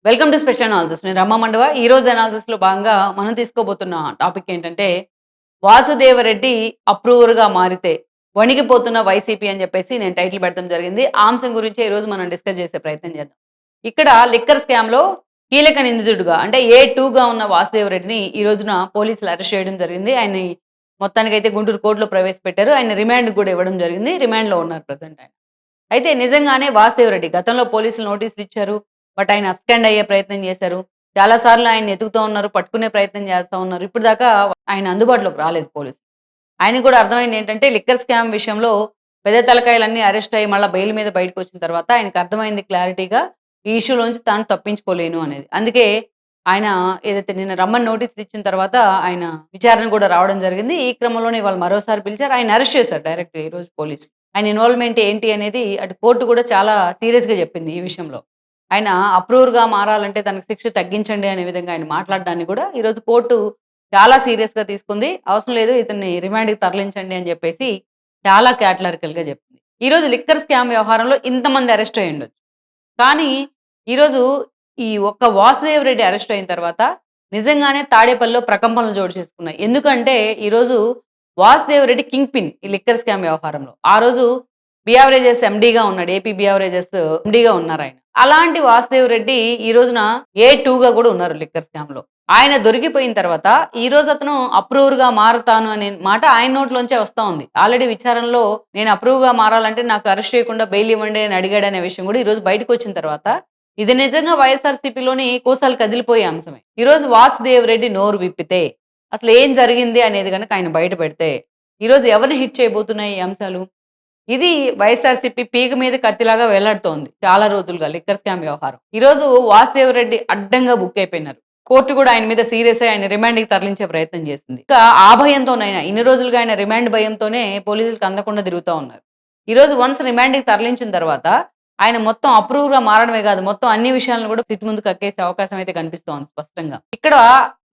Welcome to special analysis. నేను రమ్మ మండవ. ఈ రోజు అనాలిసిస్‌లో భాగంగా మనం తీసుకోబోతున్న టాపిక్ ఏంటంటే, వాసుదేవరెడ్డి అప్రూవర్‌గా మారితే వణికిపోతున్న వైసీపీ అని చెప్పేసి నేను టైటిల్ పెట్టడం జరిగింది. ఆ అంశం గురించే ఈరోజు మనం డిస్కస్ చేసే ప్రయత్నం చేద్దాం. ఇక్కడ లిక్కర్ స్కామ్‌లో కీలక నిందితుడుగా అంటే ఏ2గా ఉన్న వాసుదేవరెడ్డిని ఈ రోజున పోలీసులు అరెస్ట్ చేయడం జరిగింది. ఆయన్ని మొత్తానికైతే గుంటూరు కోర్టులో ప్రవేశపెట్టారు. ఆయన రిమాండ్‌కి కూడా ఇవ్వడం జరిగింది. రిమాండ్‌లో ఉన్నారు ప్రెజెంట్ ఆయన. అయితే నిజంగానే వాసుదేవరెడ్డి గతంలో పోలీసులు నోటీసులు ఇచ్చారు. బట్ ఆయన అబ్స్కాండ్ అయ్యే ప్రయత్నం చేశారు. చాలా సార్లు ఆయన్ని ఎతుకుతూ ఉన్నారు. పట్టుకునే ప్రయత్నం చేస్తా ఉన్నారు. ఇప్పటిదాకా ఆయన అందుబాటులోకి రాలేదు పోలీసులు. ఆయనకి కూడా అర్థమైంది ఏంటంటే లిక్కర్ స్కామ్ విషయంలో పెద్ద తలకాయలన్నీ అరెస్ట్ అయ్యి మళ్ళా బెయిల్ మీద బయటకొచ్చిన తర్వాత ఆయనకు అర్థమైంది క్లారిటీగా ఈ ఇష్యూలోంచి తాను తప్పించుకోలేను అనేది. అందుకే ఆయన ఏదైతే నిన్న రమ్మని నోటీసులు ఇచ్చిన తర్వాత ఆయన విచారణ కూడా రావడం జరిగింది. ఈ క్రమంలోనే ఇవాళ మరోసారి పిలిచారు. ఆయన అరెస్ట్ చేశారు డైరెక్ట్‌గా ఈరోజు పోలీసులు. ఆయన ఇన్వాల్వ్‌మెంట్ ఏంటి అనేది అటు కోర్టు కూడా చాలా సీరియస్‌గా చెప్పింది ఈ విషయంలో. ఆయన అప్రూవర్‌గా మారాలంటే తనకు శిక్ష తగ్గించండి అనే విధంగా ఆయన మాట్లాడడాన్ని కూడా ఈరోజు కోర్టు చాలా సీరియస్‌గా తీసుకుంది. అవసరం లేదు ఇతన్ని రిమాండ్‌కి తరలించండి అని చెప్పేసి చాలా కేటలారికల్‌గా చెప్పింది. ఈరోజు లిక్కర్ స్కామ్ వ్యవహారంలో ఇంతమంది అరెస్ట్ అయ్యుండొచ్చు. కానీ ఈరోజు ఈ ఒక్క వాసుదేవ్ రెడ్డి అరెస్ట్ అయిన తర్వాత నిజంగానే తాడేపల్లిలో ప్రకంపనలు చోటు చేసుకున్నాయి. ఎందుకంటే ఈరోజు వాసుదేవ్ రెడ్డి కింగ్ పిన్ ఈ లిక్కర్ స్కామ్ వ్యవహారంలో. ఆ రోజు బియావరేజెస్ ఎండీగా ఉన్నాడు. ఏపీ బియావరేజెస్ ఎండీగా ఉన్నారాయన. అలాంటి వాసుదేవ్ రెడ్డి ఈ రోజున ఏ2గా కూడా ఉన్నారు లిక్కర్ స్కామ్‌లో. ఆయన దొరికిపోయిన తర్వాత ఈ రోజు అతను అప్రూవర్‌గా మారుతాను అనే మాట ఆయన నోట్లోంచే వస్తా ఉంది. ఆల్రెడీ విచారణలో నేను అప్రూవ్‌గా మారాలంటే నాకు అరెస్ట్ చేయకుండా బెయిల్ ఇవ్వండి అని అడిగాడనే విషయం కూడా ఈ రోజు బయటకొచ్చిన తర్వాత ఇది నిజంగా వైఎస్ఆర్‌సీపీలోని కోసాలు కదిలిపోయే అంశమే. ఈరోజు వాసుదేవ్ రెడ్డి నోరు విప్పితే అసలు ఏం జరిగింది అనేది గనక ఆయన బయట పెడితే ఈరోజు ఎవరిని హిట్ చేయబోతున్నాయి ఈ అంశాలు? ఇది వైఎస్ఆర్‌సీపీ పీక మీద కత్తిలాగా వేలాడుతోంది చాలా రోజులుగా లిక్కర్ స్కామ్ వ్యవహారం. ఈరోజు వాసుదేవరెడ్డి అడ్డంగా బుక్ అయిపోయినారు. కోర్టు కూడా ఆయన మీద సీరియస్ అయ్యి ఆయన రిమాండ్‌కి తరలించే ప్రయత్నం చేసింది. ఇంకా ఆ భయంతోనైనా ఇన్ని రోజులుగా ఆయన రిమాండ్ భయంతోనే పోలీసులకు అందకుండా తిరుగుతా ఉన్నారు. ఈరోజు వన్స్ రిమాండ్‌కి తరలించిన తర్వాత ఆయన మొత్తం అప్రూవ్‌గా మారడమే కాదు మొత్తం అన్ని విషయాలను కూడా సిట్ ముందు కక్కేసే అవకాశం అయితే కనిపిస్తోంది స్పష్టంగా. ఇక్కడ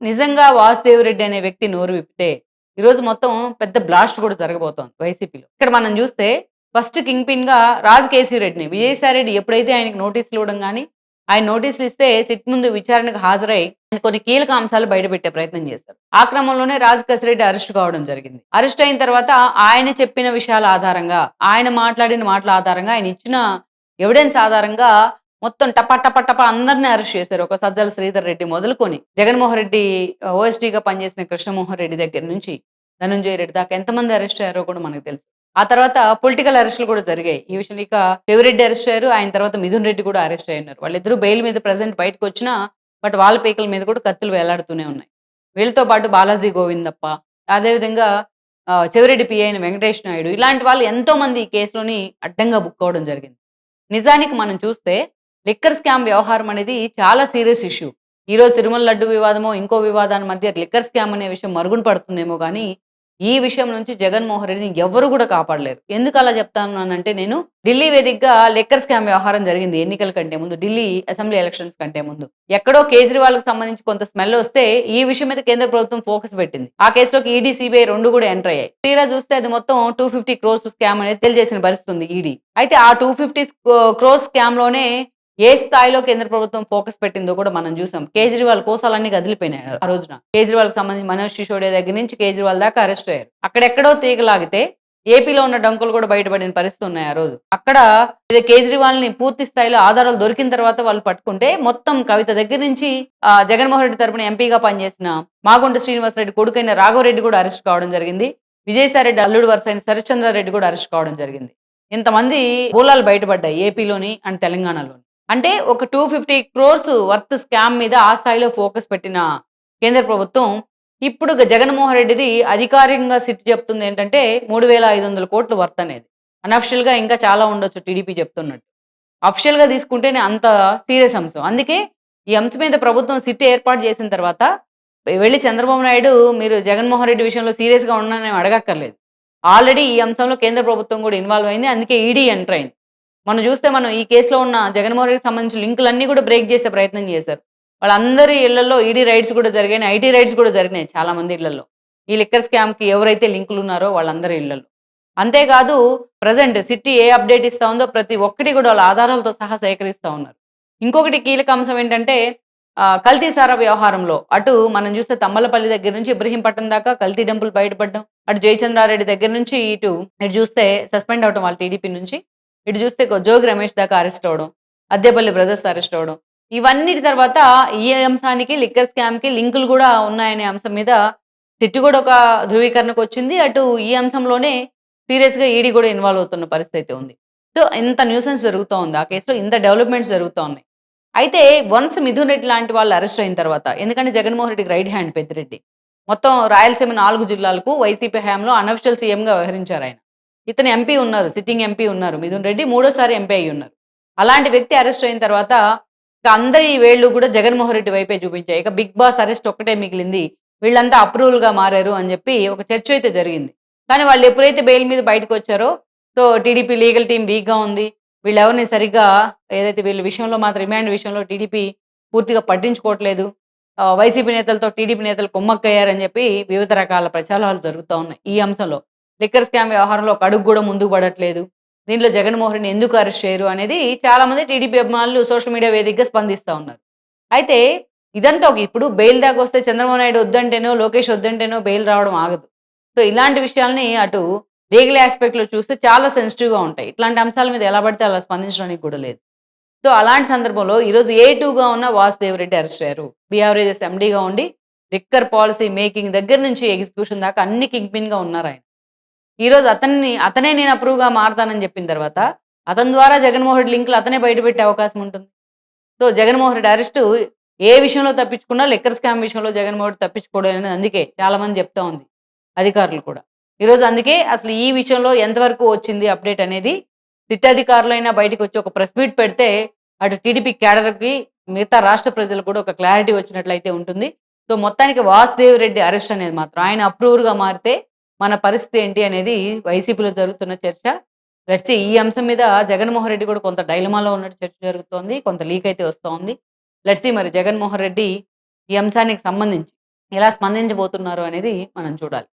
నిజంగా వాసుదేవరెడ్డి అనే వ్యక్తి నోరు విప్పితే ఈరోజు మొత్తం పెద్ద బ్లాస్ట్ కూడా జరగబోతోంది వైసీపీలో. ఇక్కడ మనం చూస్తే ఫస్ట్ కింగ్ పిన్‌గా రాజ్ రెడ్డిని విజయసాయి రెడ్డి ఎప్పుడైతే ఆయనకి నోటీసులు ఇవ్వడం గాని, ఆయన నోటీసులు ఇస్తే సిట్ ముందు విచారణకు హాజరై ఆయన కొన్ని కీలక అంశాలు బయటపెట్టే ప్రయత్నం చేశారు. ఆ క్రమంలోనే రెడ్డి అరెస్ట్ కావడం జరిగింది. అరెస్ట్ అయిన తర్వాత ఆయన చెప్పిన విషయాల ఆధారంగా, ఆయన మాట్లాడిన మాటల ఆధారంగా, ఆయన ఇచ్చిన ఎవిడెన్స్ ఆధారంగా మొత్తం టపా టపా టపా అందరిని అరెస్ట్ చేశారు. ఒక సజ్జల శ్రీధర్ రెడ్డి మొదలుకొని జగన్మోహన్ రెడ్డి ఓఎస్డీగా పనిచేసిన కృష్ణమోహన్ రెడ్డి దగ్గర నుంచి ధనుంజయ రెడ్డి దాకా ఎంతమంది అరెస్ట్ అయ్యారో కూడా మనకు తెలుసు. ఆ తర్వాత పొలిటికల్ అరెస్టులు కూడా జరిగాయి. ఈ విషయం ఇక చెవిరెడ్డి అరెస్ట్ అయ్యారు. ఆయన తర్వాత మిథున్ రెడ్డి కూడా అరెస్ట్ అయ్యారు. వాళ్ళిద్దరూ బెయిల్ మీద ప్రెజెంట్ బయటకు వచ్చినా బట్ వాళ్ళ పీకల మీద కూడా కత్తులు వేలాడుతూనే ఉన్నాయి. వీళ్ళతో పాటు బాలాజీ గోవిందప్ప, అదేవిధంగా చెవిరెడ్డి పిఐ అయిన వెంకటేష్ నాయుడు ఇలాంటి వాళ్ళు ఎంతో మంది ఈ కేసులోని అడ్డంగా బుక్ అవ్వడం జరిగింది. నిజానికి మనం చూస్తే లిక్కర్ స్కామ్ వ్యవహారం అనేది చాలా సీరియస్ ఇష్యూ. ఈరోజు తిరుమల లడ్డు వివాదమో, ఇంకో వివాదాల మధ్య లిక్కర్ స్కామ్ అనే విషయం మరుగున పడుతుందేమో గానీ, ఈ విషయం నుంచి జగన్మోహన్ రెడ్డిని ఎవ్వరు కూడా కాపాడలేరు. ఎందుకు అలా చెప్తాన్నానంటే నేను ఢిల్లీ వేదికగా లిక్కర్ స్కామ్ వ్యవహారం జరిగింది ఎన్నికల కంటే ముందు. ఢిల్లీ అసెంబ్లీ ఎలక్షన్స్ కంటే ముందు. ఎక్కడో కేజ్రీవాల్‌కి సంబంధించి కొంత స్మెల్ వస్తే ఈ విషయం మీద కేంద్ర ప్రభుత్వం ఫోకస్ పెట్టింది. ఆ కేసులోకి ఈడీ, సీబీఐ 2 కూడా ఎంటర్ అయ్యాయి. తీరా చూస్తే అది మొత్తం 250 క్రోర్స్ స్కామ్ అనేది తేల్చేసిన పరిస్థితి ఉంది ఈడీ. అయితే ఆ 250 క్రోర్స్ స్కామ్‌లోనే ఏ స్థాయిలో కేంద్ర ప్రభుత్వం ఫోకస్ పెట్టిందో కూడా మనం చూసాం. కేజ్రీవాల్ కోసాలన్నీ కదిలిపోయినాయి ఆ రోజున. కేజ్రీవాల్‌కి సంబంధించి మనోజ్ సిసోడియా దగ్గర నుంచి కేజ్రీవాల్ దాకా అరెస్ట్ అయ్యారు. అక్కడెక్కడో తీగలాగితే ఏపీలో ఉన్న డంకులు కూడా బయటపడిన పరిస్థితి ఉన్నాయి ఆ రోజు. అక్కడ ఇది కేజ్రీవాల్‌ని పూర్తి స్థాయిలో ఆధారాలు దొరికిన తర్వాత వాళ్ళు పట్టుకుంటే మొత్తం కవిత దగ్గర నుంచి జగన్మోహన్ రెడ్డి తరపున ఎంపీగా పనిచేసిన మాగుంట శ్రీనివాసరెడ్డి కొడుకైన రాఘవరెడ్డి కూడా అరెస్ట్ కావడం జరిగింది. విజయసాయి రెడ్డి అల్లుడు వరుస అయిన శరత్చంద్రారెడ్డి కూడా అరెస్ట్ కావడం జరిగింది. ఇంతమంది మూలాలు బయటపడ్డాయి ఏపీలోని అండ్ తెలంగాణలోని. అంటే ఒక 250 క్రోర్స్ వర్త్ స్కామ్ మీద ఆ స్థాయిలో ఫోకస్ పెట్టిన కేంద్ర ప్రభుత్వం ఇప్పుడు జగన్మోహన్ రెడ్డిది అధికారికంగా సిట్ చెప్తుంది ఏంటంటే 3,500 కోట్లు వర్త్ అనేది. అనఫిషియల్ గా ఇంకా చాలా ఉండొచ్చు టీడీపీ చెప్తున్నట్టు. అఫిషియల్ గా తీసుకుంటేనే అంత సీరియస్ అంశం. అందుకే ఈ అంశం మీద ప్రభుత్వం సిట్ ఏర్పాటు చేసిన తర్వాత వెళ్ళి చంద్రబాబు నాయుడు మీరు జగన్మోహన్ రెడ్డి విషయంలో సీరియస్ గా ఉన్నానని అడగక్కర్లేదు. ఆల్రెడీ ఈ అంశంలో కేంద్ర ప్రభుత్వం కూడా ఇన్వాల్వ్ అయింది. అందుకే ఈడీ ఎంటర్ అయింది. మనం చూస్తే ఈ కేసులో ఉన్న జగన్మోహన్ రెడ్డికి సంబంధించిన లింకులన్నీ కూడా బ్రేక్ చేసే ప్రయత్నం చేశారు. వాళ్ళందరి ఇళ్లలో ఈడీ రైడ్స్ కూడా జరిగాయి. ఐటీ రైడ్స్ కూడా జరిగినాయి చాలా మంది ఇళ్లలో. ఈ లిక్కర్ స్కామ్‌కి ఎవరైతే లింకులు ఉన్నారో వాళ్ళందరి ఇళ్లలో. అంతేకాదు ప్రెజెంట్ సిట్టి ఏ అప్డేట్ ఇస్తా ఉందో ప్రతి ఒక్కటి కూడా వాళ్ళ ఆధారాలతో సహా సేకరిస్తా ఉన్నారు. ఇంకొకటి కీలక అంశం ఏంటంటే కల్తీ సారా వ్యవహారంలో అటు మనం చూస్తే తమ్మలపల్లి దగ్గర నుంచి ఇబ్రహీంపట్నం దాకా కల్తీ డబ్బులు బయటపడడం. అటు జయచంద్రారెడ్డి దగ్గర నుంచి ఇటు చూస్తే సస్పెండ్ అవ్వడం వాళ్ళ టీడీపీ నుంచి. ఇటు చూస్తే జోగి రమేష్ దాకా అరెస్ట్ అవ్వడం. అద్దేపల్లి బ్రదర్స్ అరెస్ట్ అవ్వడం. ఇవన్నిటి తర్వాత ఈ అంశానికి లిక్కర్ స్కామ్‌కి లింకులు గూడా ఉన్నాయనే అంశం మీద సిట్ గూడా ఒక ధృవీకరణకు వచ్చింది. అటు ఈ అంశంలోనే సీరియస్‌గా ఈడీ గూడా ఇన్వాల్వ్ అవుతున్న పరిస్థితి ఉంది. సో, ఇంత న్యూసెన్స్ జరుగుతా ఉంది. ఆ కేసులో ఇంత డెవలప్‌మెంట్స్ జరుగుతా ఉన్నాయి. అయితే వన్స్ మిథున్ రెడ్డి లాంటి వాళ్ళు అరెస్ట్ అయిన తర్వాత ఎందుకంటే జగన్మోహన్ రెడ్డికి రైట్ హ్యాండ్ పెద్దిరెడ్డి. మొత్తం రాయలసీమ 4 జిల్లాలకు వైసీపీ హయాంలో అనఫిషియల్ సీఎంగా వ్యవహరించారాయన. ఇతను ఎంపీ ఉన్నారు. సిట్టింగ్ ఎంపీ ఉన్నారు. మిథున్ రెడ్డి మూడోసారి ఎంపీ అయ్యున్నారు. అలాంటి వ్యక్తి అరెస్ట్ అయిన తర్వాత ఇక అందరి వేళ్ళు కూడా జగన్మోహన్ రెడ్డి వైపే చూపించాయి. ఇక బిగ్ బాస్ అరెస్ట్ ఒక్కటే మిగిలింది. వీళ్ళంతా అప్రూవల్‌గా మారారు అని చెప్పి ఒక చర్చ అయితే జరిగింది. కానీ వాళ్ళు ఎప్పుడైతే బెయిల్ మీద బయటకొచ్చారో సో టీడీపీ లీగల్ టీమ్ వీక్‌గా ఉంది. వీళ్ళెవరిని సరిగ్గా ఏదైతే వీళ్ళ విషయంలో మాత్రం రిమాండ్ విషయంలో టీడీపీ పూర్తిగా పట్టించుకోవట్లేదు. వైసీపీ నేతలతో టీడీపీ నేతలు కుమ్మక్కయ్యారని చెప్పి వివిధ రకాల ప్రచారాలు జరుగుతా ఉన్నాయి ఈ అంశంలో. లిక్కర్ స్కామ్ వ్యవహారంలో ఒక అడుగు కూడా ముందుకు పడట్లేదు. దీంట్లో జగన్మోహన్ రెడ్డిని ఎందుకు అరెస్ట్ చేయరు అనేది చాలామంది టీడీపీ అభిమానులు సోషల్ మీడియా వేదికగా స్పందిస్తా ఉన్నారు. అయితే ఇదంతా ఇప్పుడు బెయిల్ దాకా వస్తే చంద్రబాబు నాయుడు వద్దంటేనో, లోకేష్ వద్దంటేనో బెయిల్ రావడం ఆగదు. సో ఇలాంటి విషయాల్ని అటు లీగల్ యాస్పెక్ట్‌లో చూస్తే చాలా సెన్సిటివ్‌గా ఉంటాయి. ఇట్లాంటి అంశాల మీద ఎలా పడితే అలా స్పందించడానికి కూడా లేదు. సో అలాంటి సందర్భంలో ఈరోజు ఏ2గా ఉన్న వాసుదేవరెడ్డి అరెస్ట్ అయ్యారు. బీఆర్ఏఎస్ ఎండీగా ఉండి లిక్కర్ పాలసీ మేకింగ్ దగ్గర నుంచి ఎగ్జిక్యూషన్ దాకా అన్ని కింగ్ పిన్‌గా ఉన్నారాయన. ఈరోజు అతనే నేను అప్రూవ్‌గా మారతానని చెప్పిన తర్వాత అతని ద్వారా జగన్మోహన్ రెడ్డి లింకులు అతనే బయటపెట్టే అవకాశం ఉంటుంది. సో జగన్మోహన్ రెడ్డి అరెస్టు ఏ విషయంలో తప్పించుకున్నా లిక్కర్ స్కామ్ విషయంలో జగన్మోహన్ రెడ్డి తప్పించుకోవడం అనేది అందుకే చాలామంది చెప్తా ఉంది అధికారులు కూడా. ఈరోజు అందుకే అసలు ఈ విషయంలో ఎంతవరకు వచ్చింది అప్డేట్ అనేది సిట్ అధికారులైనా బయటకు వచ్చి ఒక ప్రెస్ మీట్ పెడితే అటు టీడీపీ క్యాడర్‌కి మిగతా రాష్ట్ర ప్రజలకు కూడా ఒక క్లారిటీ వచ్చినట్లయితే ఉంటుంది. సో మొత్తానికి వాసుదేవ్ రెడ్డి అరెస్ట్ అనేది మాత్రం ఆయన అప్రూవర్‌గా మారితే మన పరిస్థితి ఏంటి అనేది వైసీపీలో జరుగుతున్న చర్చ. లెట్స్ సీ ఈ అంశం మీద జగన్మోహన్ రెడ్డి కూడా కొంత డైలమాలో ఉన్నట్టు చర్చ జరుగుతోంది. కొంత లీక్ అయితే వస్తోంది. లెట్స్ సీ మరి జగన్మోహన్ రెడ్డి ఈ అంశానికి సంబంధించి ఎలా స్పందించబోతున్నారు అనేది మనం చూడాలి.